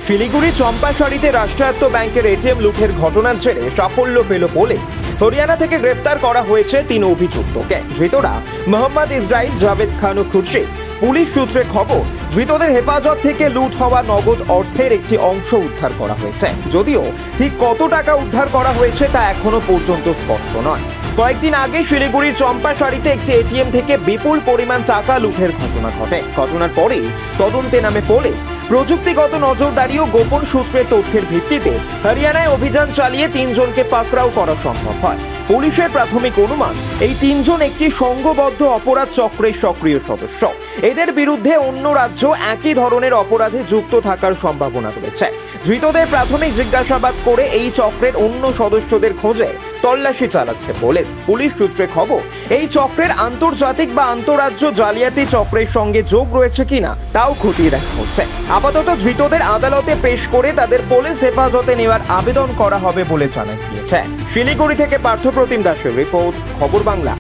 শিলিগুড়ি চম্পাশাড়িতে রাষ্ট্রায়ত্ত ব্যাংকের এটিএম লুটের ঘটনার জেরে সাফল্য পেল পুলিশ। হরিয়ানা থেকে গ্রেফতার করা হয়েছে 3 অভিযুক্তকে। ধৃতরা মোহাম্মদ ইসরাইল, জাভেদ খান ও খুরশিদ। পুলিশ সূত্রে খবর, ধৃতদের হেফাজত থেকে লুট হওয়া নগদ অর্থের একটি অংশ উদ্ধার করা হয়েছে। যদিও ঠিক কত টাকা উদ্ধার করা হয়েছে তা এখনো পর্যন্ত স্পষ্ট নয়। কয়েকদিন আগে শিলিগুড়ির চম্পাশাড়িতে একটি এটিএম থেকে বিপুল পরিমাণ টাকা লুটের ঘটনা ঘটে। ঘটনার পরেই তদন্তে নামে পুলিশ। প্রযুক্তিগত নজরদারি ও গোপন সূত্রের তথ্যের ভিত্তিতে হরিয়ানায় অভিযান চালিয়ে 3 জনকে পাকড়াও করা সম্ভব হয়। পুলিশের প্রাথমিক অনুমান, এই 3 জন একটি সংঘবদ্ধ অপরাধ চক্রের সক্রিয় সদস্য। এদের বিরুদ্ধে অন্য রাজ্য একই ধরনের অপরাধে যুক্ত থাকার সম্ভাবনা রয়েছে। ধৃতদের প্রাথমিক জিজ্ঞাসাবাদ করে এই চক্রের অন্য সদস্যদের খোঁজে তল্লাশি চালাচ্ছে পুলিশ। পুলিশ সূত্রে খবর, এই চক্রের আন্তর্জাতিক বা আন্তঃরাজ্য জালিয়াতি চক্রের সঙ্গে যোগ রয়েছে কিনা তাও খতিয়ে দেখা হচ্ছে। আপাতত ধৃতদের আদালতে পেশ করে তাদের পুলিশ হেফাজতে নেওয়ার আবেদন করা হবে বলে জানা গিয়েছে। শিলিগুড়ি থেকে পার্থপ্রতিম দাসের রিপোর্ট, খবর বাংলা।